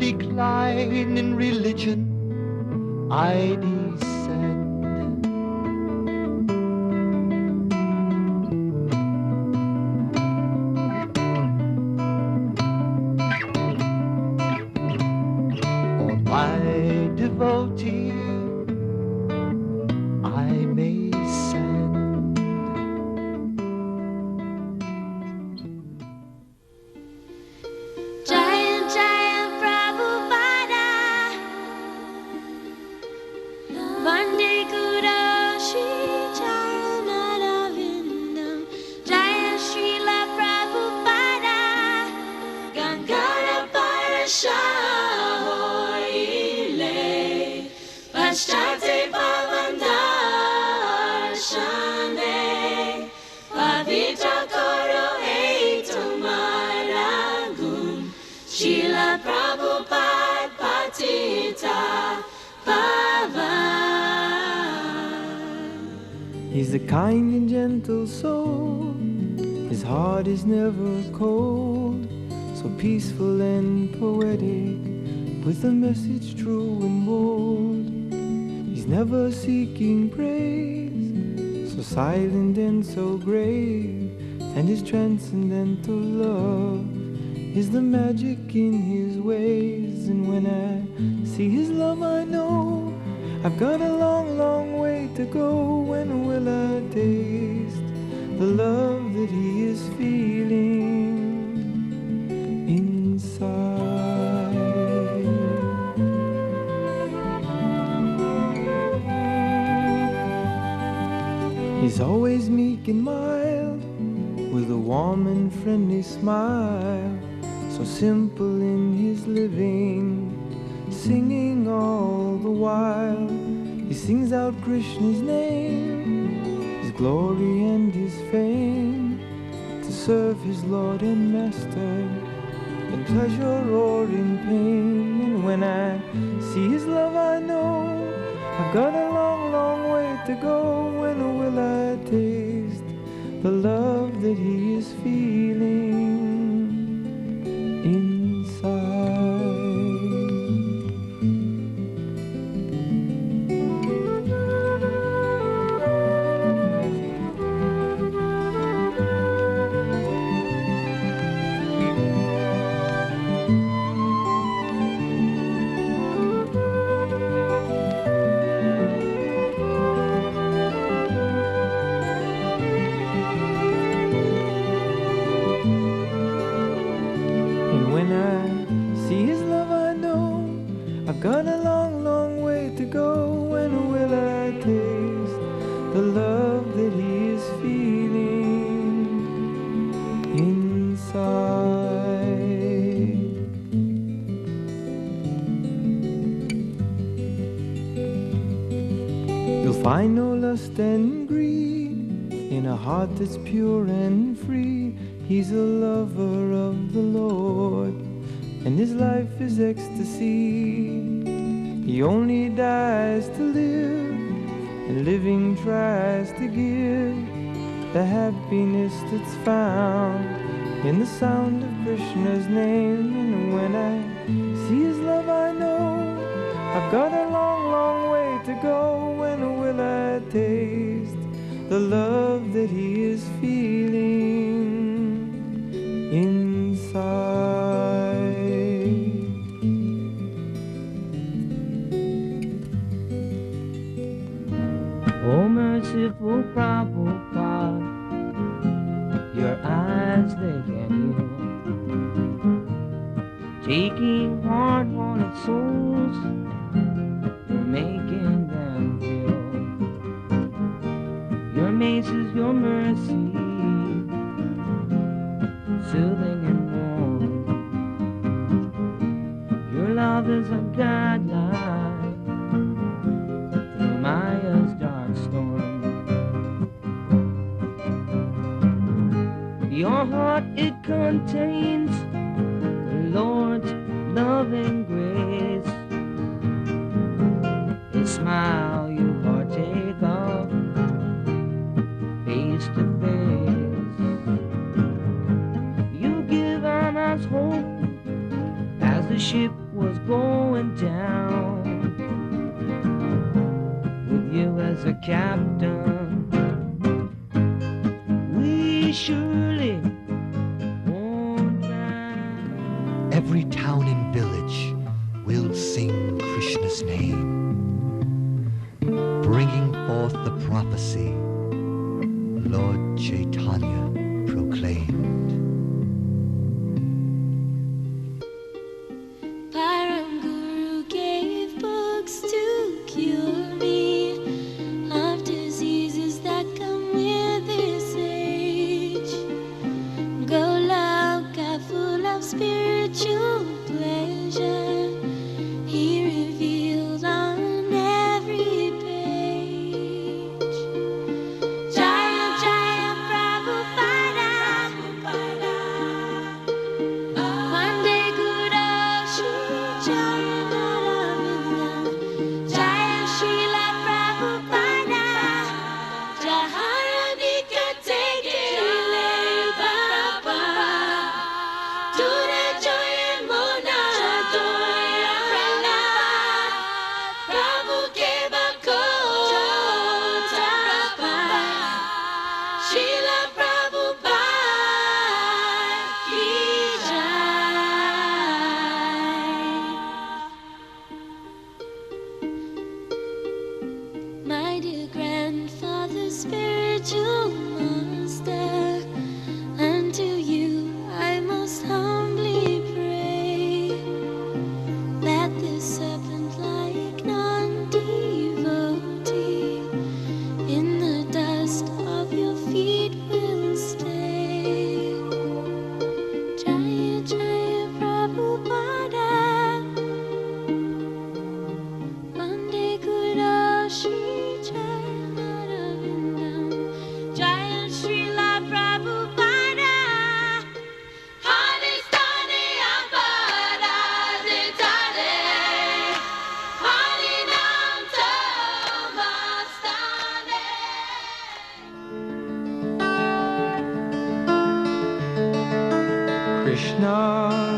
decline in religion I descend. Or my devotee I may send. Jaya Jaya Prabhupada, Vande Guru Shri Charanavindam. Jaya Srila Prabhupada, Gangara Parashahoile, Pashtate Pavandarshane, Pavitra Koro Etamaragum, Srila Prabhupada Patita Pavan. He's a kind and gentle soul. His heart is never cold. So peaceful and poetic, with a message true and bold. He's never seeking praise, so silent and so grave. And his transcendental love is the magic in his ways. And when I see his love, I know I've got a long, long way to go. When will I taste the love that he is feeling inside? He's always meek and mild, with a warm and friendly smile, so simple in his living, singing all the while. He sings out Krishna's name, his glory and his fame, to serve his Lord and Master, in pleasure or in pain. And when I see his love, I know I've got a long, long way to go. When will I taste the love that he is feeling inside? Got a long, long way to go. When will I taste the love that he is feeling inside? You'll find no lust and greed in a heart that's pure and free. He's a lover of the Lord, and his life is ecstasy. He only dies to live, and living tries to give the happiness that's found in the sound of Krishna's name. And when I see his love, I know I've got a long, long way to go. When will I taste the love that he is feeling inside? Oh, merciful Prabhupada, your eyes they can heal, taking hard-hearted souls, you're making them feel. Your mace is your mercy, soothing and warm. Your love is a guideline through Maya's dark storm. Your heart, it contains the Lord's loving grace. His smile you partake of face to face. You give on us hope as the ship was prophecy Lord Chaitanya proclaimed. Param Guru gave books to cure me of diseases that come with this age. Golauka full of spiritual pleasure, he revealed on every page. Jaya Jaya Prabhupada, Vande Guru Shri Jayanaravindam, Jaya Srila Prabhupada, Jaharadika Tegele Baba, Ture Joye Mona Joya Prala, Prabhu Keva Kota Prabha, Srila Prabhupada ki jai. My dear grandfather, spiritual master, unto you I most humbly pray that this serpent-like non-devotee in the dust of your feet will stay. Jaya Jaya Prabhupada, Vande Guru Shri Jayanaravindam, Jaya Srila Prabhupada, Hadistane Abara Ditare, Harinam Tamastane. Krishna,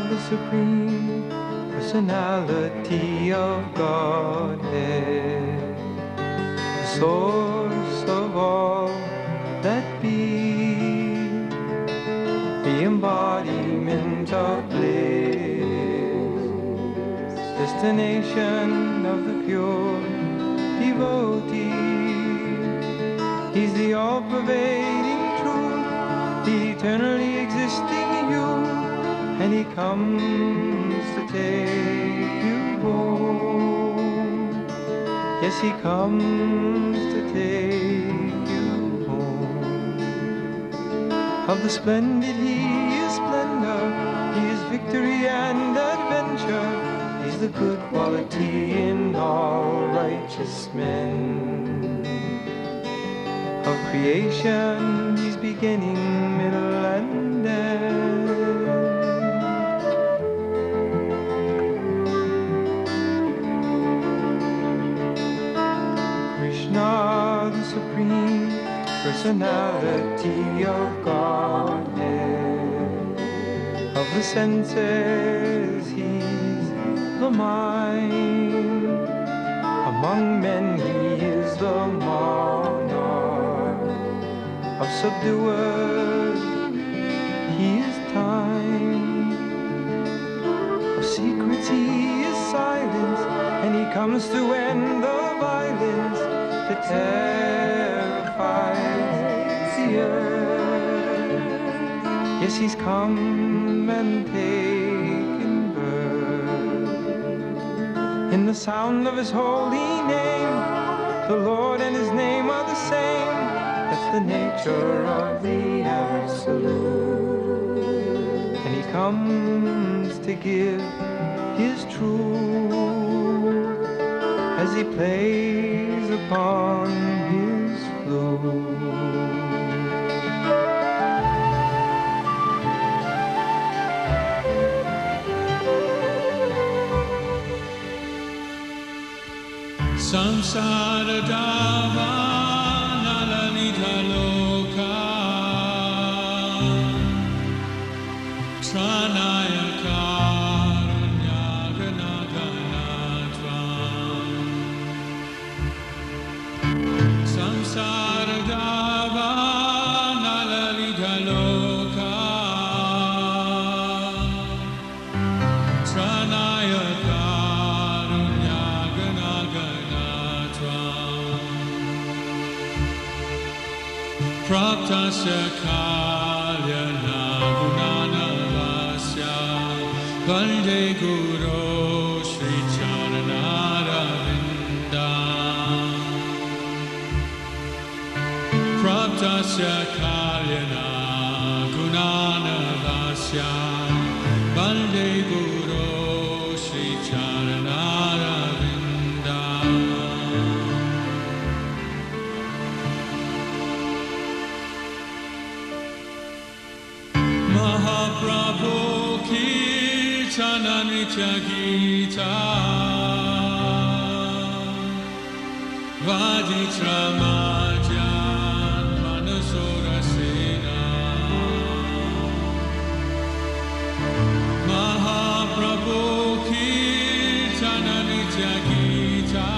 the Supreme Personality of Godhead, the source of all that be, the embodiment of bliss, destination of the pure devotee. He's the all-pervading truth, the eternally existing you, and he comes to take you home. Yes, he comes to take you home. Of the splendid he is splendor, he is victory and adventure. He's the good quality in all righteous men. Of creation, he's beginning, middle, and end. Krishna, the Supreme Personality of Godhead. Of the senses, he's the mind. Among men, he is the monarch. Of subduers, he is time. Of secrets, he is silence, and he comes to end the violence that terrifies the earth. Yes, he's come and taken birth. In the sound of his holy name, the Lord and his name are the same. That's the nature of the Absolute. And he comes to give his truth as he plays upon his flute. Samsara Dava Nalalita Loka Tranaya Karunya Ganaganatvam Samsara Dava Nalalita Loka Tranaya Karunya Ganaganatvam Praptasya kalyana gunanavasya Vande Guru Shri Charanaravinda Praptasya kalyana gunanavasya Vande Guru Shri Charanaravinda Mahaprabhu Kirtana Nitya Gita Vaditra Majan Manasura Sena Mahaprabhu Kirtana Nitya Gita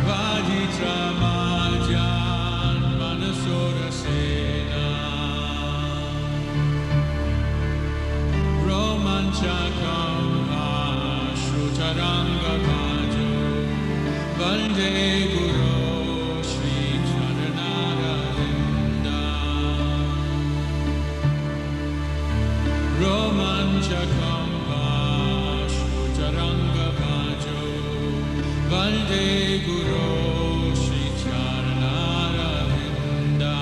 Vaditra Majan Manasura Sena Romanchakam Ashrutaranga Bhajo Vande Guru Shri Charanaravinda Romanchakam Ashrutaranga Bhajo Vande Guru Shri Charanaravinda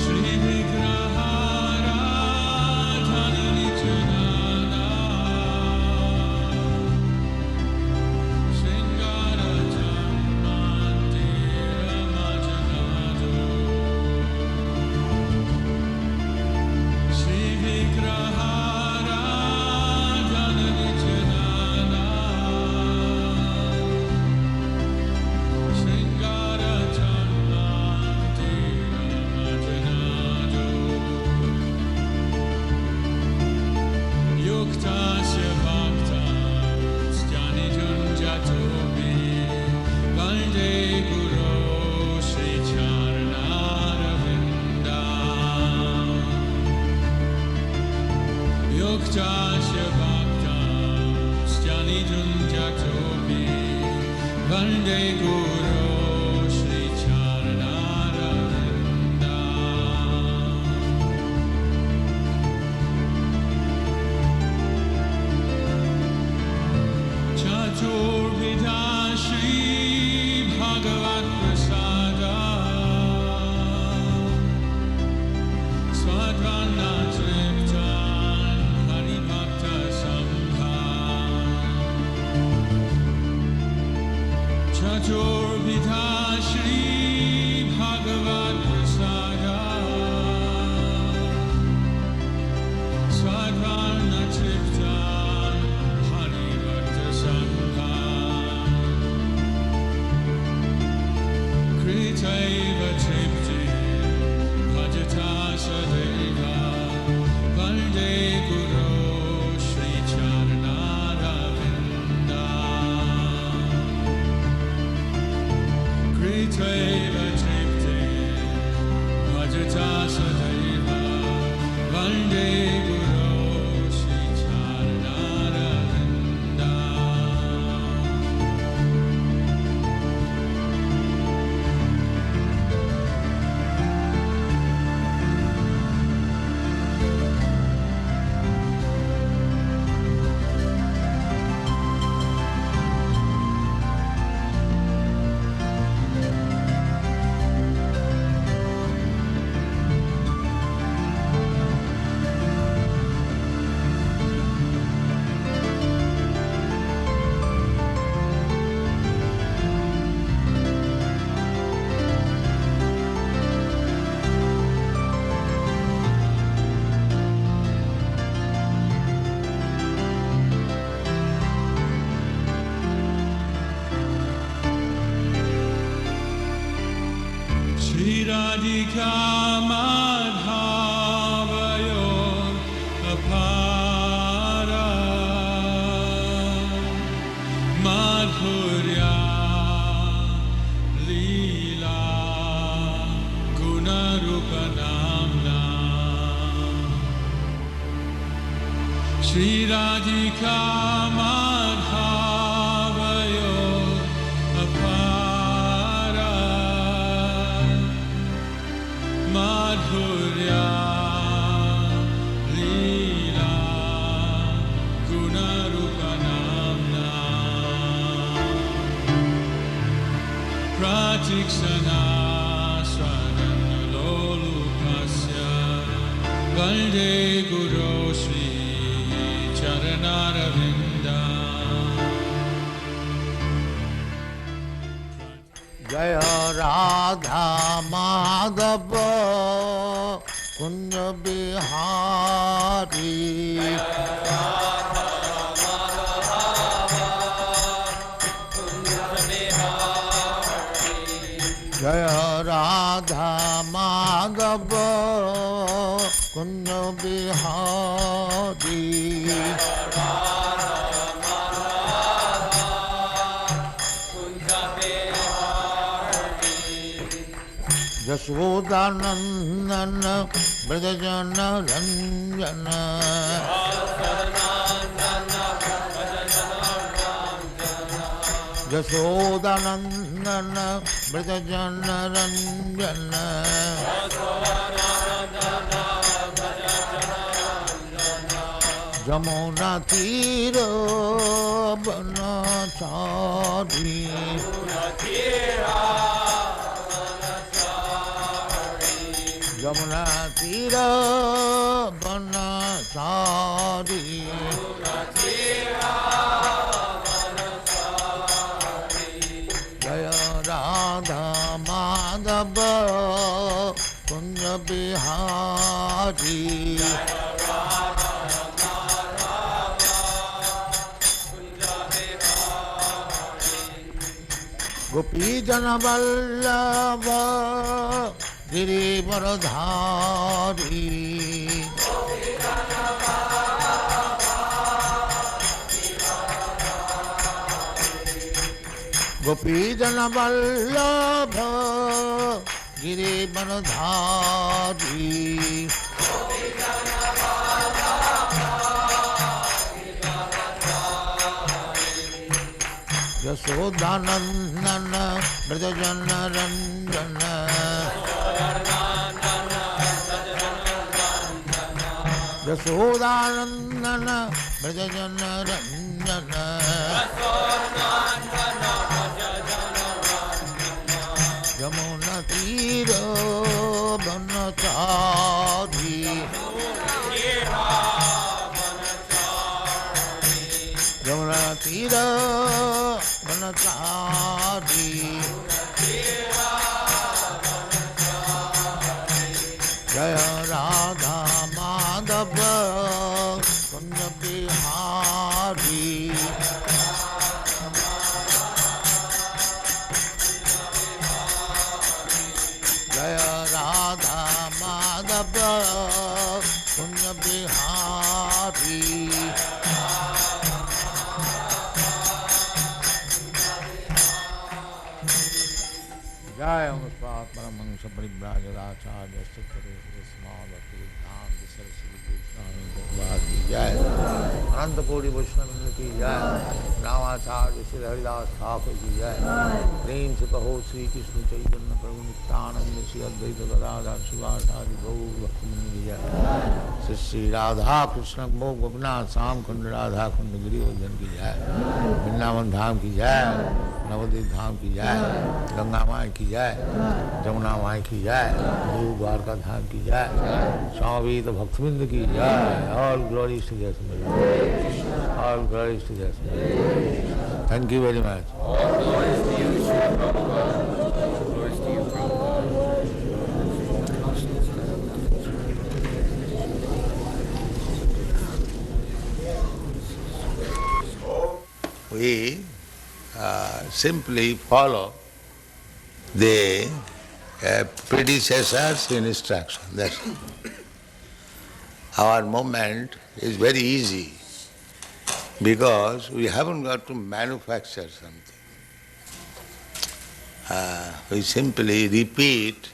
Shri Vigrahara Dhananitanana Sringara Jammandira Majanado Shri Vigrahara Dhananitanana Sringara Jammandira Majanado Yuktasya Bhakta Stjani Junjatobi Vande Guru Shri Charanaravinda Yuktasya Bhakta Stjani Junjatobi Vande Guru Shri Charanaravinda Chaturvidha Shri Bhagavat Prasada Swadvana Triptan Hari Bhakta Sangha Chaturvidha Shri Bhagavat Prasada Swadvana Triptan Hari Bhakta Sangha Kritaiva Tripti Bhajata Sadeva Vande Guru Shri Charanaravinda Kritaiva Tripti Bhajata Sadeva Vande Guru Shri Charanaravinda Shri Radhika Madhavayor Apara Madhurya Leela Gunarupanamna Shri Radhika Madhavayo Apara Madhurya Leela Gunarupanamna Pratikshana Swaranalolupasya Valde Guru Sri Charanaravinda Jaya Radha Madhava Kunja Bihari Jaya Radha Madhava Kunja Bihari Jashodanandana Brajajana Ranjana Jashodanandana Brajajana Ranjana Jamuna Tira Banachari Jamuna Tira Banachari Jaya Radha Madhava Kunja Bihari Gopi Jana Vallabha Girivaradhari Gopi Jana Vallabha Girivaradhari Yashodanandana Brajajana Ranjana Yashodanandana Brajajana Ranjana Yamuna Tira Banachari Yamuna Tira Banachari Jaya Radha Madhava Kunja Bihari Jaya Radha Madhava Kunja Bihari Jaya Muspat Paramahansa Paribrajadacharya Sikkare Srismāvati Dhānti Saraswati Goswami Prabhupada ki Jai Ananta Kodi Vaishnava ki Jai Ramacharya Sri Haridas Thakur ki Jai Prem se kaho Sri Krishna Chaitanya Prabhu Nityananda Sri Advaita Gadadhar Sivasari Gaur Bhaktivinoda ki Jai Sri Radha Krishna Mo Gopinath Sam Khund Radha Khund Giri Vardhan ki Jai Vrindavan Dham ki Jai Navdeep धाम की जय, गंगा माई की जय, जमुना माई की जय, द्वारका धाम की जय, स्वामी तो भक्तबिंद की जय, ऑल ग्लोरीज टू जय, ऑल ग्लोरीज टू जय। Thank you very much. We simply follow the predecessor's instruction. That's it. Our movement is very easy because we haven't got to manufacture something. We simply repeat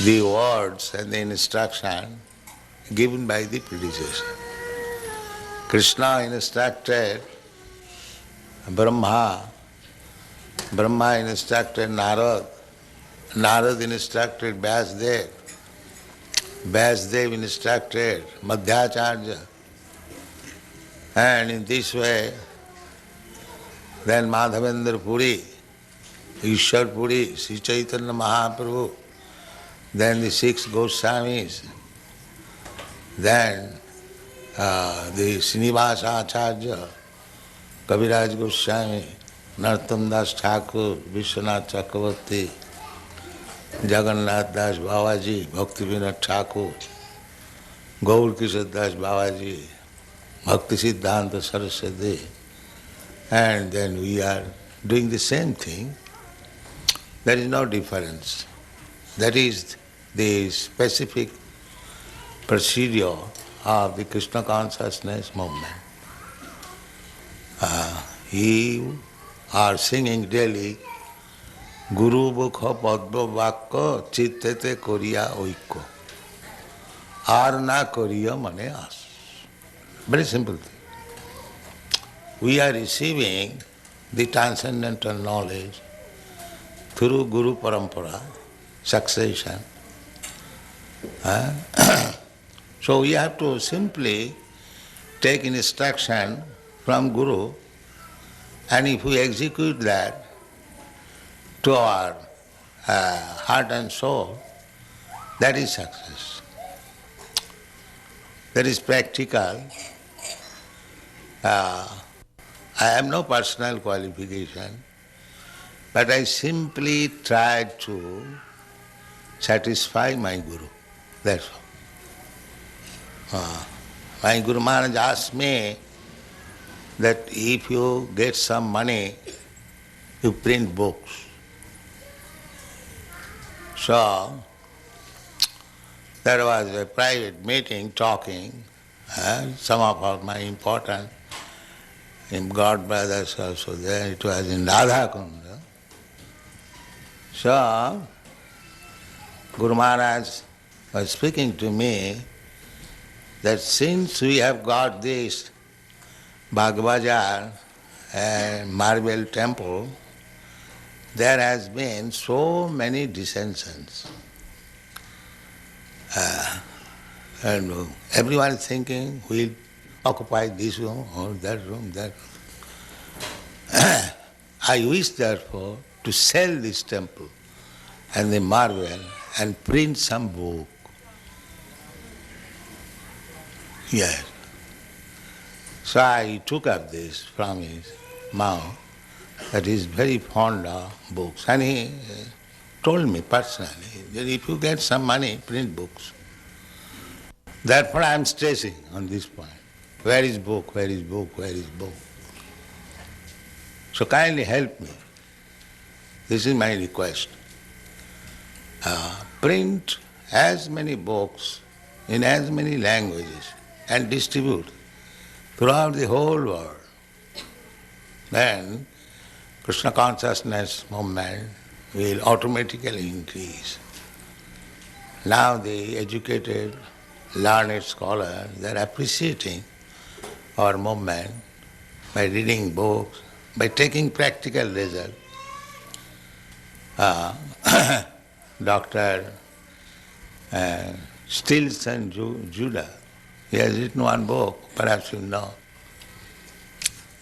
the words and the instruction given by the predecessor. Krishna instructed Brahma, Brahma instructed Narad, Narad instructed Vyasdev, Vyasdev instructed Madhyacharya, and in this way, then Madhavendra Puri, Ishwar Puri, Sri Chaitanya Mahaprabhu, then the 6 Goswamis, then the Srinivasa Acharya, Kaviraj Goswami, Narottam Das Thakur, Vishwanath Chakravarti, Jagannath Das Babaji, Bhaktivinoda Thakur, Gaur Kishore Das Babaji, Bhakti Siddhanta Saraswati, and then we are doing the same thing. There is no difference. That is the specific procedure of the Krishna consciousness movement. You are singing daily Guru Bukha Padma Vakka Chittete Koriya Oikko. Arna Koriya Mane As. Very simple thing. We are receiving the transcendental knowledge through Guru Parampara, succession. So we have to simply take instruction from Guru, and if we execute that to our heart and soul, that is success. That is practical. I have no personal qualification, but I simply try to satisfy my Guru. That's all. My Guru Maharaj asked me that if you get some money, you print books. So, there was a private meeting talking, some of my important God brothers also there, it was in Radha Kunda. So, Guru Maharaj was speaking to me that since we have got this Bhagavajar and marble temple, there has been so many dissensions. And everyone is thinking, we'll occupy this room or that room, that room. I wish therefore to sell this temple and the marble and print some book. Yes. So I took up this from his mouth, that he is very fond of books. And he told me personally that if you get some money, print books. Therefore I am stressing on this point. Where is book, where is book, where is book? So kindly help me. This is my request. Print as many books in as many languages and distribute throughout the whole world. Then Krishna consciousness movement will automatically increase. Now the educated, learned scholars, they are appreciating our movement by reading books, by taking practical result. Dr. Stilson Judah, he has written one book, perhaps you know,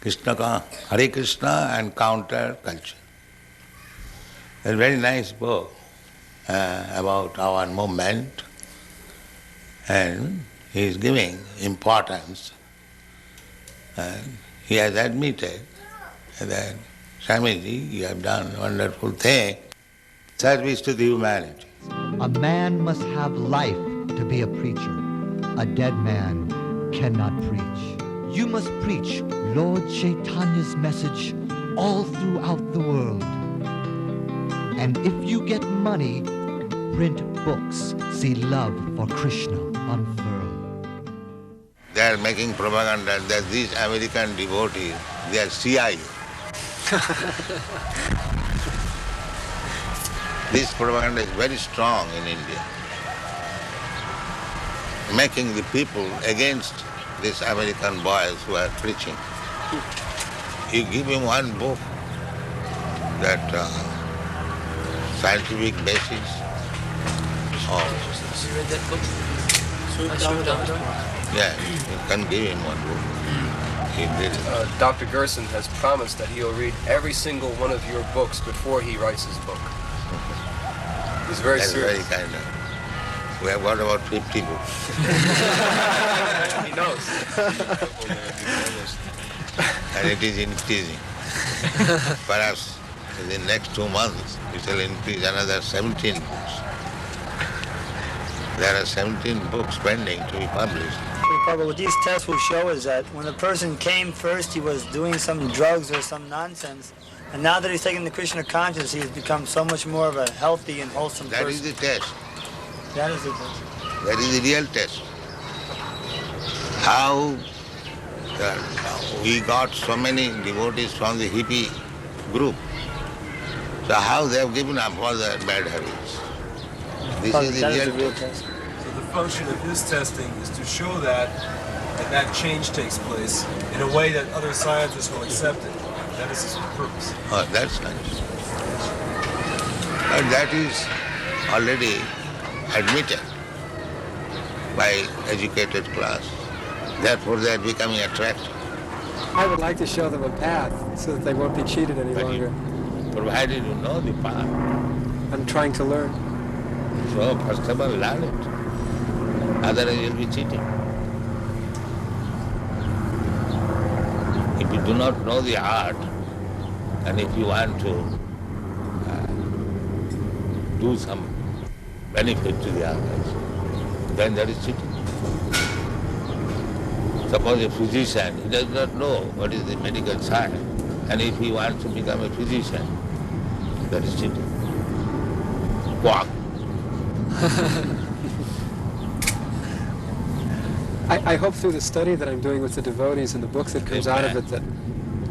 Hare Krishna and Counter Culture. A very nice book about our movement, and he is giving importance. And he has admitted that, Swamiji, you have done a wonderful thing, service to the humanity. A man must have life to be a preacher. A dead man cannot preach. You must preach Lord Chaitanya's message all throughout the world. And if you get money, print books, see love for Krishna unfurled. They are making propaganda that these American devotees, they are CIA. This propaganda is very strong in India, making the people against these American boys who are preaching. You give him one book that scientific basis of... You read that book? Yeah, you can give him one book. He did it. Dr. Gerson has promised that he'll read every single one of your books before he writes his book. He's very That's serious. very kind of. We have got about 50 books. He knows. And it is increasing. Perhaps in the next 2 months it will increase another 17 books. There are 17 books pending to be published. Prabhupada, what these tests will show is that when a person came first, he was doing some drugs or some nonsense, and now that he's taken the Krishna consciousness, he has become so much more of a healthy and wholesome That person. is the test. That is the test. That is the real test. How we got so many devotees from the hippie group. So how they have given up all their bad habits. This is the That is real the real test. test. So the function of his testing is to show that that change takes place in a way that other scientists will accept it. That is his purpose. Oh, that's nice. But that is already admitted by educated class. Therefore they are becoming attractive. I would like to show them a path so that they won't be cheated any But longer. provided you know the path. I'm trying to learn. So first of all learn it. Otherwise you'll be cheating. If you do not know the art, and if you want to do some benefit to the others, then that is cheating. Suppose a physician, he does not know what is the medical science, and if he wants to become a physician, that is cheating. Quack. I hope through the study that I'm doing with the devotees and the books that comes out of it that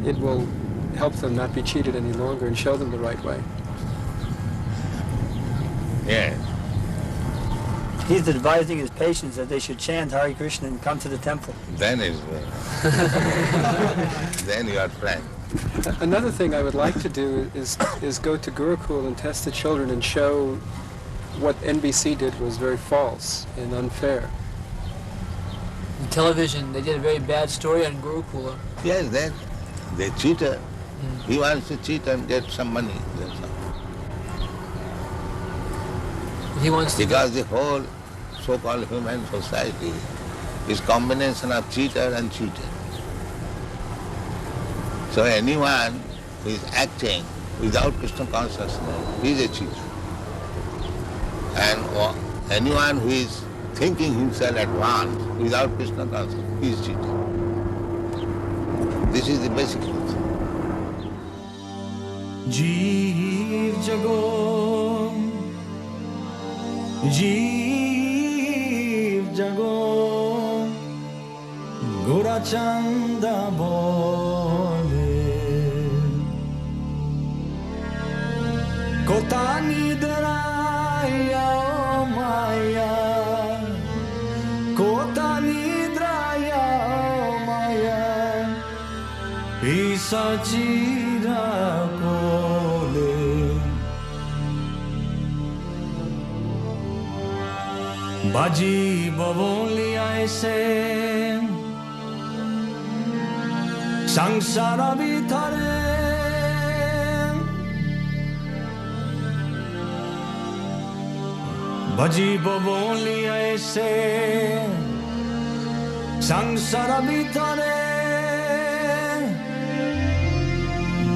it will help them not be cheated any longer and show them the right way. Yes. He's advising his patients that they should chant Hare Krishna and come to the temple. Then is well. Then you are frank. Another thing I would like to do is go to Gurukul and test the children and show what NBC did was very false and unfair. In television, they did a very bad story on Gurukula. Yes, then they cheated. He wants to cheat and get some money. That's all. He wants to Because the whole so-called human society is combination of cheater and cheated. So anyone who is acting without Krishna consciousness is a cheater. And anyone who is thinking himself advanced without Krishna consciousness is cheater. This is the basic truth. जीव जगो जीव जगो गोरा चंदा बोले कोतानी दराया माया कोतानी दराया माया ईसा चीरा कोले बाजी बबोली ऐसे संसार भीतरे बाजी बबोली ऐसे संसार भीतरे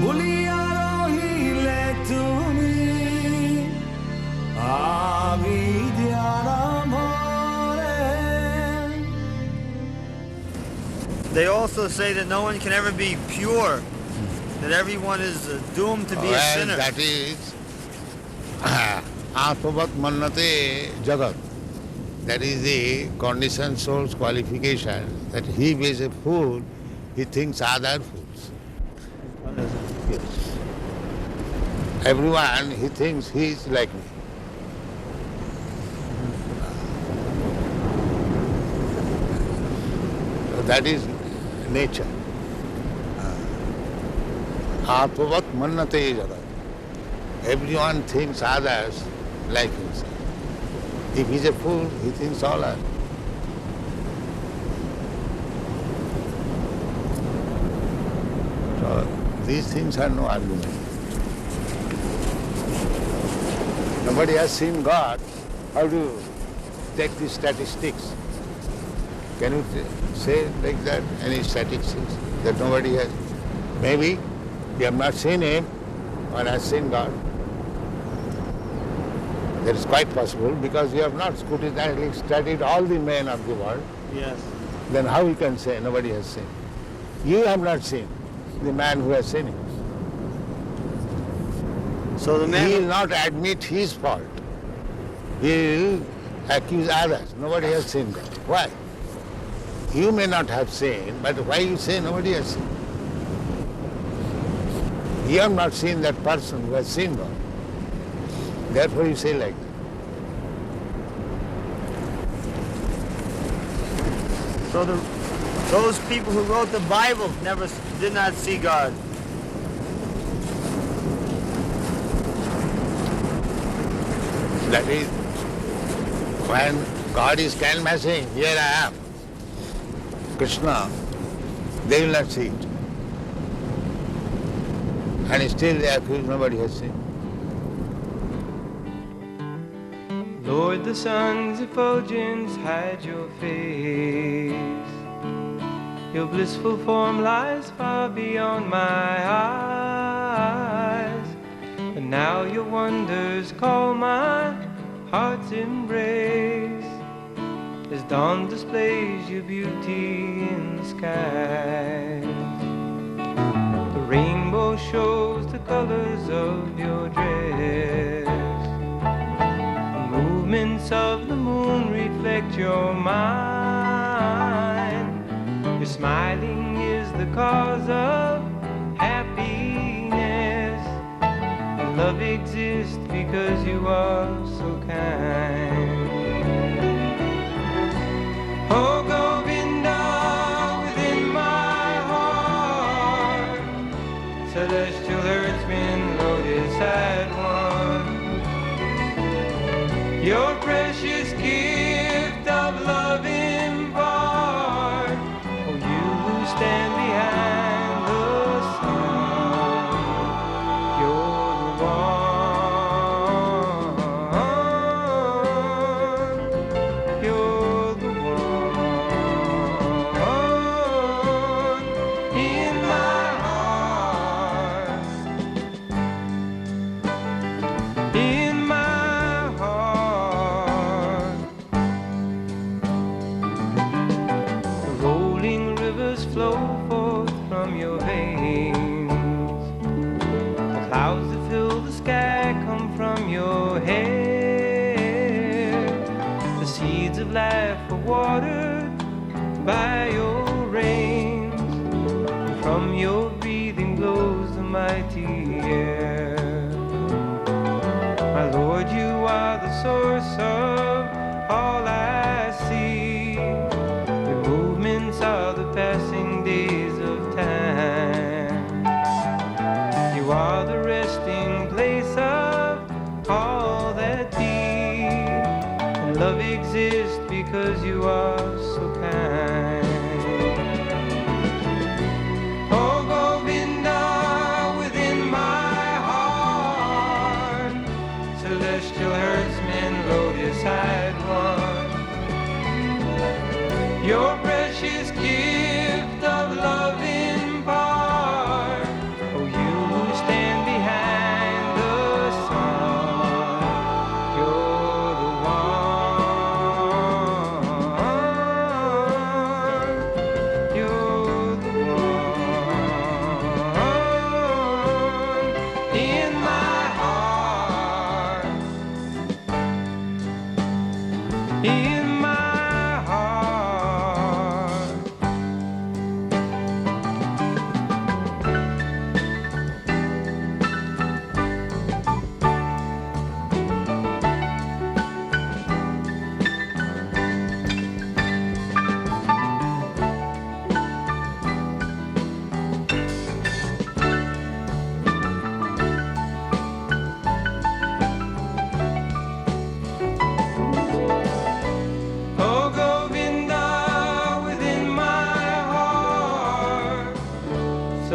बुलिया रहिले तुमी आविद्यारा They also say that no one can ever be pure, that everyone is doomed to be a sinner. That is Atmavat Mannate Jagat. That is the conditioned soul's qualification, that he is a fool, he thinks other fools. Yes. Everyone, he thinks he is like me. that is nature. Atvavat mannate jada. Everyone thinks others like himself. If he's a fool, he thinks all are. So these things are no argument. Nobody has seen God. How do you take the statistics? Can you say like that, any statistics that nobody has? Maybe you have not seen him or has seen God. That is quite possible because you have not scrutinizingly studied all the men of the world. Yes. Then how you can say nobody has seen? You have not seen the man who has seen him. So the man He will not admit his fault. He will accuse others. Nobody has seen God. Why? You may not have seen, but why you say nobody has seen? You have not seen that person who has seen God. Therefore you say like that. So those people who wrote the Bible did not see God. That is, when God is canvassing, here I am, Krishna, they will not see it. And still they accuse nobody has seen. Lord, the sun's effulgence hide your face. Your blissful form lies far beyond my eyes. But now your wonders call my heart's embrace. As dawn displays your beauty in the skies. The rainbow shows the colors of your dress. Movements of the moon reflect your mind. Your smiling is the cause of happiness. And love exists because you are so kind. Oh, Govinda, within my heart, celestial herdsman, lotus had one. Your precious gift of love impart. Oh, you who stand behind the sun, you're the one. You're the one in my heart. In my flow forth from your veins. The clouds that fill the sky come from your hair. The seeds of life are watered by your rains. And from your breathing blows the mighty air. My Lord, you are the source of all I see. Your movements are the passing days of time. You are the resting place of all that be. And love exists because you are so kind. Oh, Govinda, within my heart, celestial herdsman, lotus eyed one. Your precious gift of love impart. Oh, you who stand behind the sun, you're the one.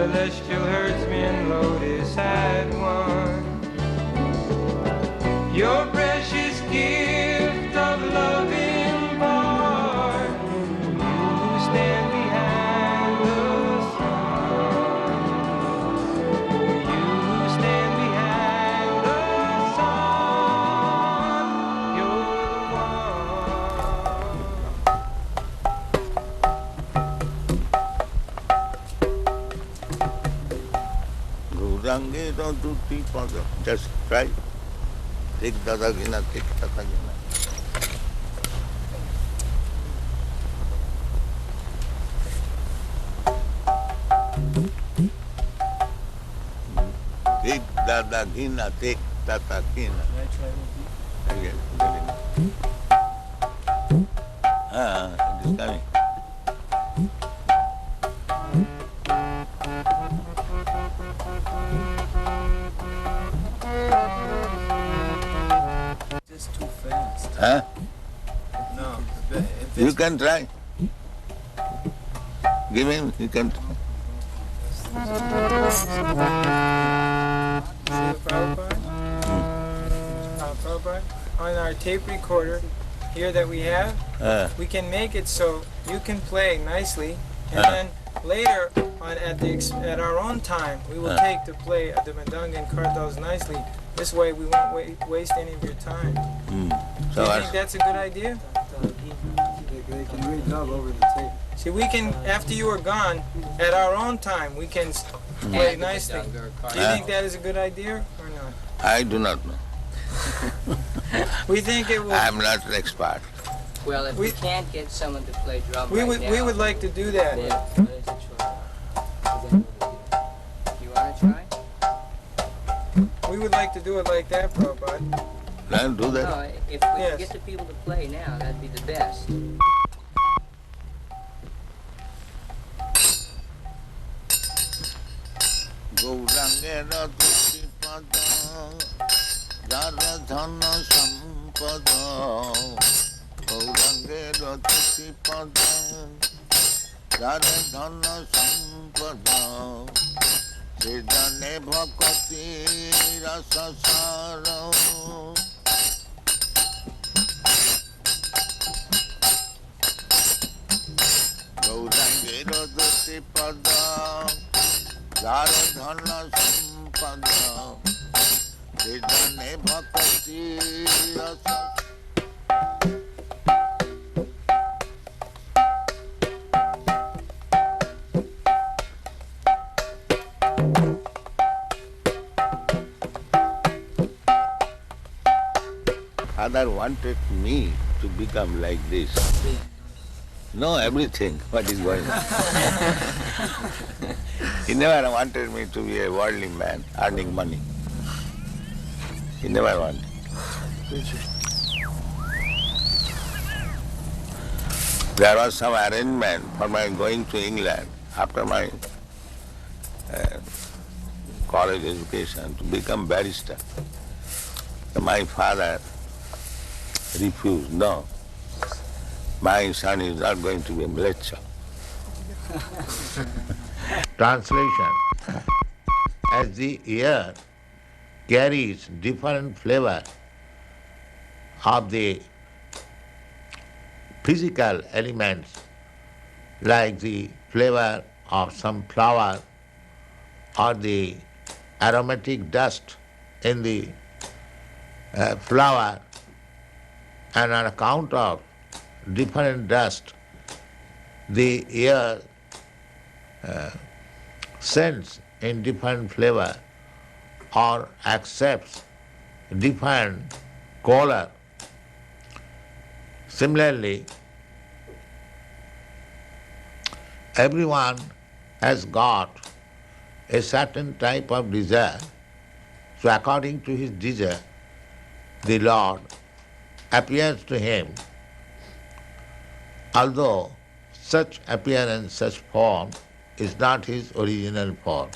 celestial herdsman, lotus had one. Your precious gift of love impart. You stand behind the sun. You stand behind the sun. You're the one. Gaurange Tuti Pada. Just try. Take Dadagina, take Tatagina. Take Dadagina, take Tatagina. Again, it is coming. Just too fast. Huh? No. You can try. Give him, you can try. Srila Prabhupada? Prabhupada, on our tape recorder here that we have, we can make it so you can play nicely, and then later on at our own time, we will take to play the Madanga and Kartals nicely. This way we won't waste any of your time. So Do you think that's a good idea? They can redub over the tape. See, we can, after you are gone, at our own time, we can play nicely. Do you think that is a good idea or not? I do not know. We think it will. I am not an expert. Well, if we can't get someone to play drum We would like to do that. You want to try? We would like to do it like that, Prabhupada. Can do that? No, if we can get the people to play now, that'd be the best. Gaurangera Tuti Pada Jaradhana Sampada Gaurangera Tuti Pada Jaradhana Sampada Siddhane Bhakati Rasa Sara Gaurangera Tuti Pada Jaradhana Sampada Siddhane Bhakati Rasa Father wanted me to become like this. Know everything, what is going on. He never wanted me to be a worldly man, earning money. He never wanted. There was some arrangement for my going to England after my college education to become barrister. My father refused. No, my son is not going to be a lecturer. Translation. As the air carries different flavor of the physical elements, like the flavor of some flower or the aromatic dust in the flower, and on account of different dust, the air scents in different flavor or accepts different color. Similarly, everyone has got a certain type of desire. So according to his desire, the Lord appears to him, although such appearance, such form is not his original form.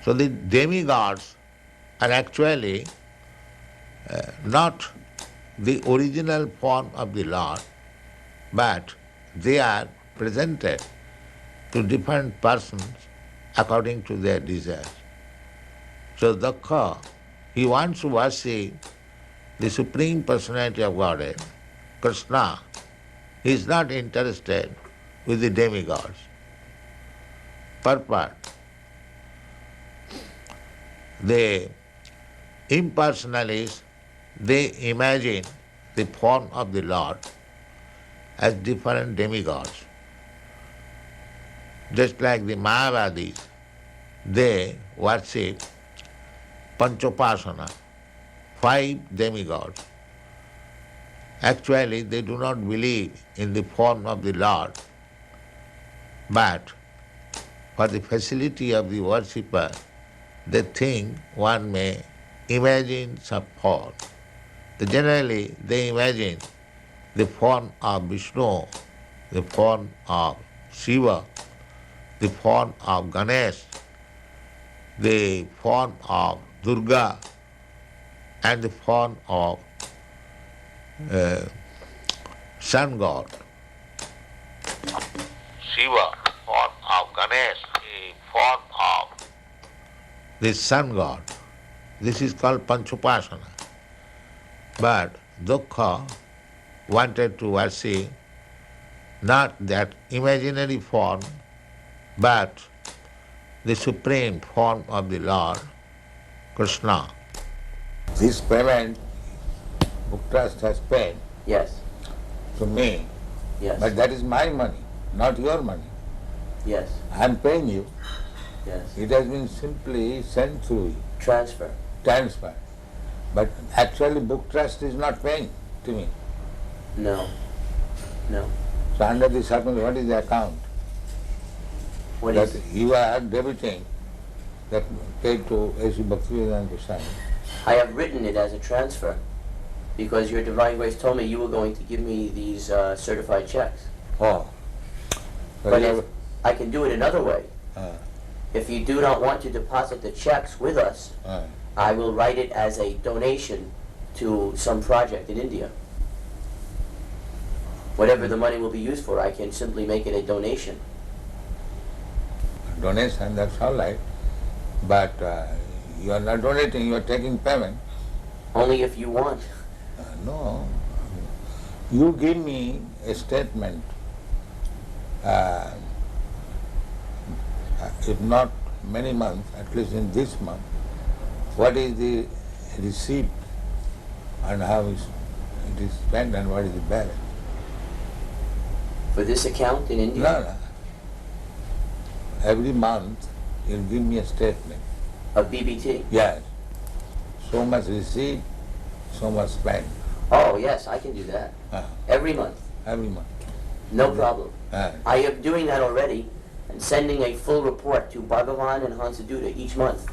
So the demigods are actually not the original form of the Lord, but they are presented to different persons according to their desires. So Dakha, he wants to worship the Supreme Personality of Godhead, Krishna. He is not interested with the demigods. Purport. The impersonalists, they imagine the form of the Lord as different demigods. Just like the Mayavadis, they worship Panchopasana, 5 demigods. Actually, they do not believe in the form of the Lord, but for the facility of the worshipper, they think one may imagine some form. Generally, they imagine the form of Vishnu, the form of Shiva, the form of Ganesh, the form of Durga, and the form of sun god. Shiva, form of Ganesh, the form of the sun god. This is called Panchopasana. But Dukkha wanted to worship not that imaginary form, but the supreme form of the Lord, Krishna. This payment Book Trust has paid Yes. to me, Yes. but that is my money, not your money. Yes. I am paying you. Yes. It has been simply sent through you, Transfer. transfer. But actually Book Trust is not paying to me. No. No. So under the circumstances, what is the account? What that is? you are debiting that paid to A.C. Bhaktivedanta Swami. I have written it as a transfer because your Divine Grace told me you were going to give me these certified checks. Oh. But if I can do it another way. Uh, If you do not want to deposit the checks with us, I will write it as a donation to some project in India. Whatever the money will be used for, I can simply make it a donation. donation, that's all right. But you are not donating, you are taking payment. Only if you want. No. You give me a statement, if not many months, at least in this month, what is the receipt and how it is spent and what is the balance. For this account in India? No. Every month you give me a statement. Of BBT? Yes. So much receipt, so much spent. Oh, yes, I can do that. Every month. Every month. No problem. Ah. I am doing that already and sending a full report to Bhagavan and Hansaduta each month.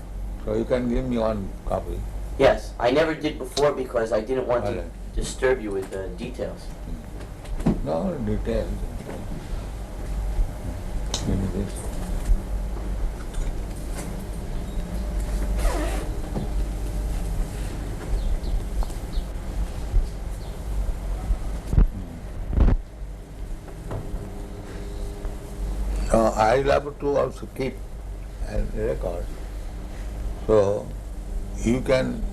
So you can give me one copy. Yes, I never did before because I didn't want to Alright. disturb you with the details. No details. Give me this. I love to also keep and record. So you can,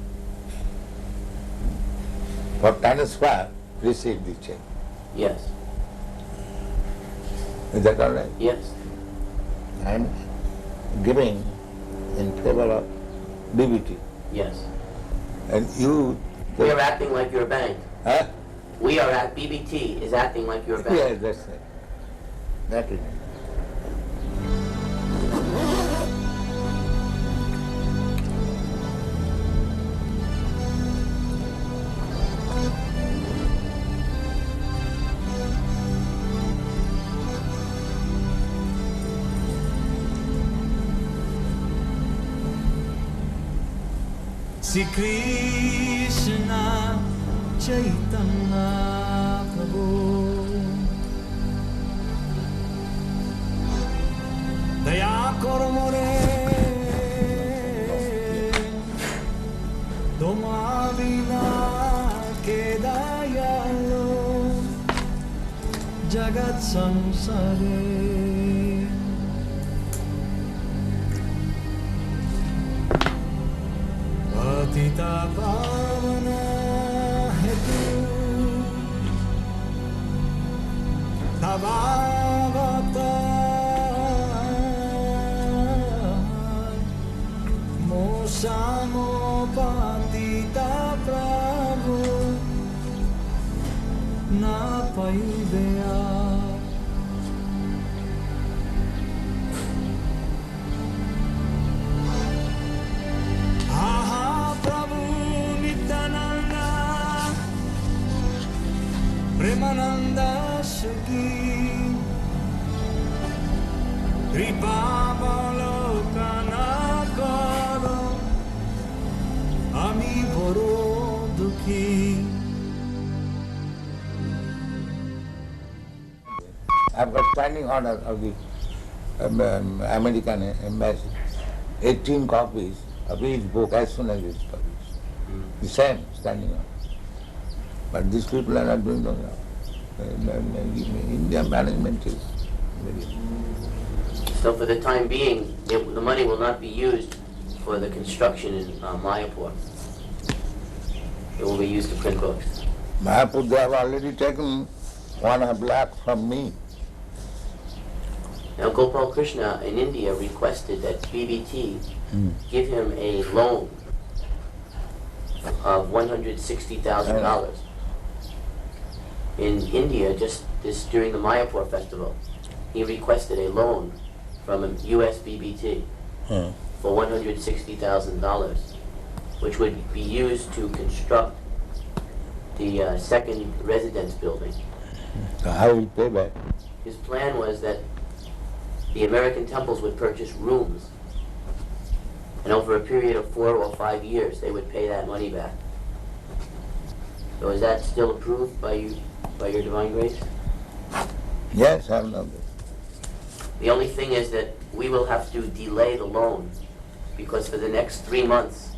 for transfer, receive the check. Yes. Is that all right? Yes. I am giving in favor of DBT. Yes. And you... We are acting like your bank. Huh? We are at BBT is acting like your bank. Yes, that's it. That is it. Sri Krishna Chaitanya Prabhu Daya kor more Toma vina ke jagat samsare patita pavana hetu tabavata mosamo patita prabhu na paiveya aha prabhu nityananda premananda sukhi kripa balokana karo ami boro dukhi. I've got standing order of the American embassy, 18 copies of each book as soon as it's published. The same standing order. But these people are not doing that. India management is very... So for the time being, the money will not be used for the construction in Mayapur. It will be used to print books. Mayapur, they have already taken 1.5 lakh from me. Now Gopal Krishna in India requested that BBT give him a loan of $160,000. In India, just this during the Mayapur festival, he requested a loan from a US BBT for $160,000, which would be used to construct the second residence building. So how will you pay back? His plan was that the American temples would purchase rooms, and over a period of 4 or 5 years, they would pay that money back. So is that still approved by you, by your divine grace? Yes, I know that. The only thing is that we will have to delay the loan, because for the next 3 months,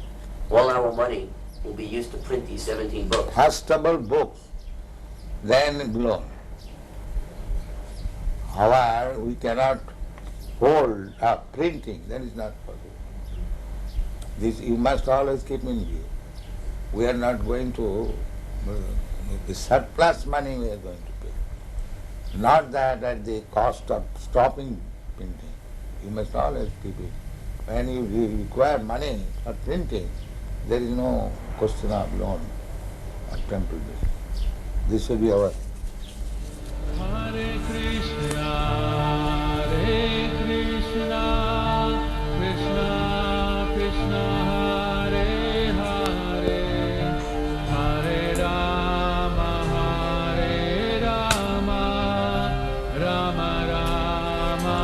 all our money will be used to print these 17 books. Costable books, then loan. However, we cannot hold up printing, that is not possible. This you must always keep in view. We are not going to, the surplus money we are going to pay. Not that at the cost of stopping printing. You must always keep it. When you require money for printing, there is no question of loan or temple business. This should be our... Hare Krishna, Hare Krishna, Krishna Krishna, Hare Hare, Hare Rama, Hare Rama, Rama Rama,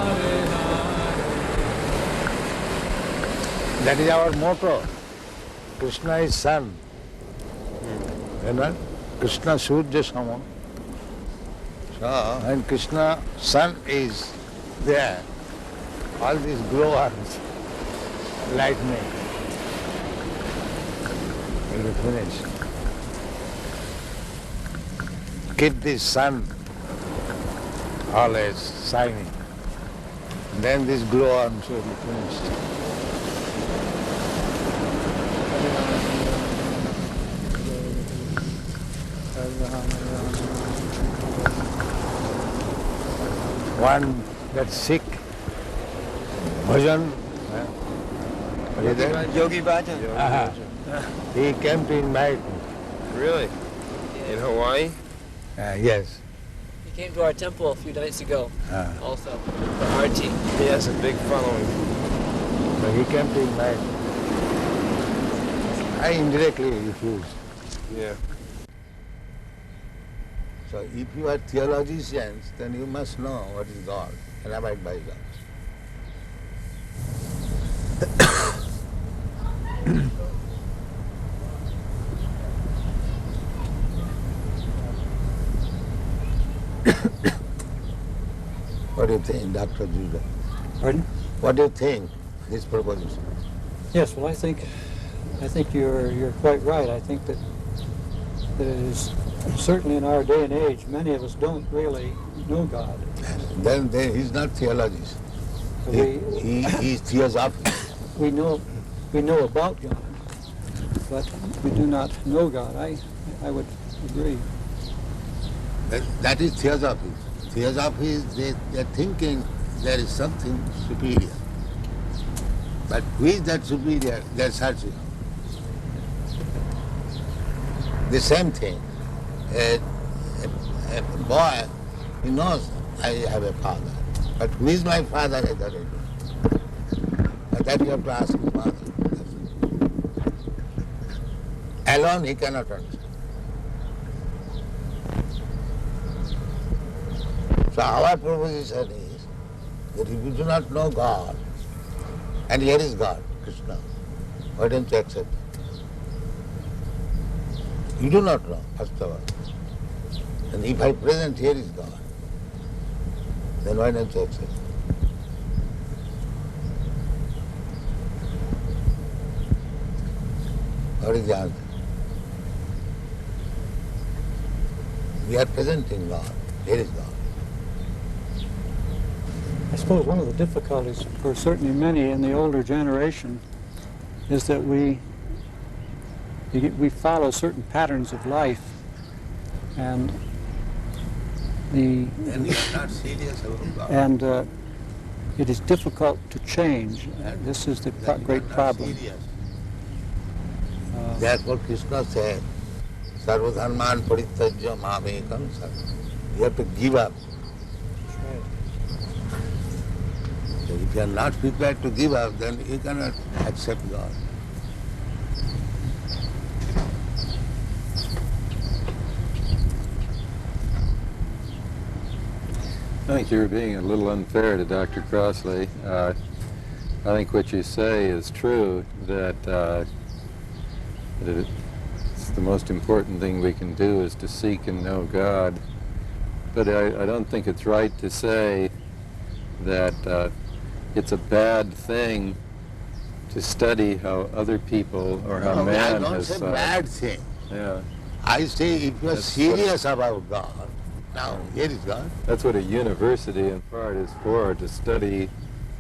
Hare Hare. That is our motto. Krishna is sun. You know? Krishna Surya Sama. So, and Krishna sun is there. All these glowworms, lightning, will be finished. Keep this sun always shining. Then these glowworms will be finished. One that's sick, bhajan, Yogi Bhajan. he came to invite me. Really? In Hawaii? Yes. He came to our temple a few nights ago, also, for Arti. He has a big following. So he came to invite me. I indirectly refused. Yeah. So if you are theologians, then you must know what is God and abide by God. What do you think, Dr. Judah? Pardon? What do you think, this proposition? Yes, well, I think you're quite right. I think that that it is, certainly in our day and age, many of us don't really know God. Then he's not theologist. He's theosophist. We know about God, but we do not know God. I would agree. That is theosophy. Theosophy is they're thinking there is something superior. But who is that superior? They're searching. The same thing. A boy, he knows I have a father. But who is my father? I don't know. But that you have to ask his father. Alone he cannot understand. So our proposition is that if you do not know God, and here is God, Krishna, why don't you accept it? You do not know, first of all. And if I present here is God, then why don't you accept it? What is the answer? We are presenting God, here is God. I suppose one of the difficulties for certainly many in the older generation is that we follow certain patterns of life, and And we are not serious about God. and it is difficult to change. This is the great problem. Therefore Krishna said, Sarvadharman parityajya mamekam sarvam. You have to give up. So if you are not prepared to give up, then you cannot accept God. I think you're being a little unfair to Dr. Crossley. I think what you say is true, that it's the most important thing we can do is to seek and know God. But I don't think it's right to say that it's a bad thing to study how other people or how man has... I don't say bad thing. Yeah. I say if you are serious about God, now here is God. That's what a university in part is for, to study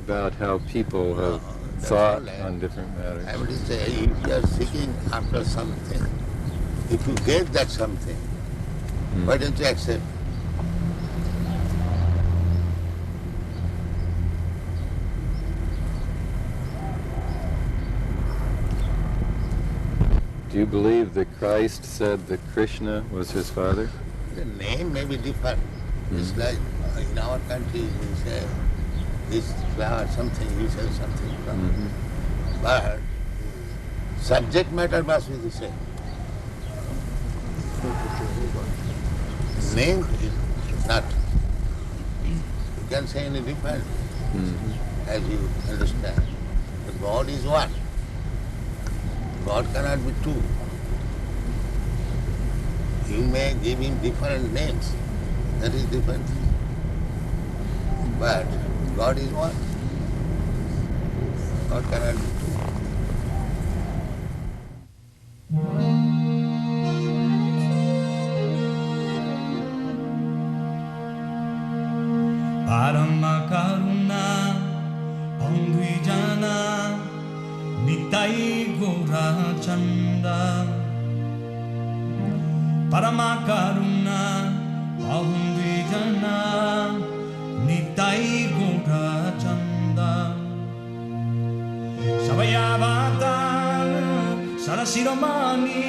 about how people have thought on different matters. I would say if you are seeking after something, if you get that something, why don't you accept? Do you believe that Christ said that Krishna was his father? The name may be different. It's like in our country we say this flower something, he says something. But subject matter must be the same. Name is not. You can say any different as you understand. The God is one. God cannot be two. You may give him different names. That is different. But God is one. God cannot be two. Parama karuna Pandwijana Nitai Gora Chanda Parama karuna Pandwijana Nitai Gora Chanda Savayavata Sarasiromani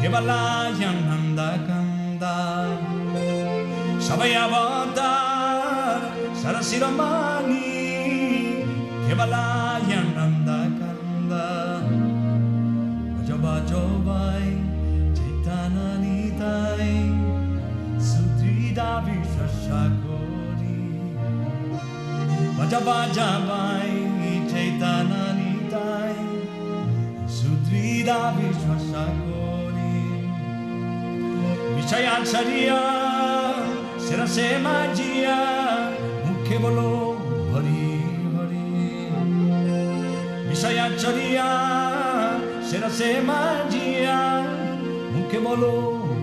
Kevalayananda Kanda Savayavata Sarasiramani Kevalayananda Kanda Vajabajobai Chaitananitai Sudrida Vishashakori Vajabajabai Chaitananitai Sudrida Vishashakori Vishayachariya Sirase Majia Mukhe bolo Hari Hari Visayachariya Sirase Majia Mukhe bolo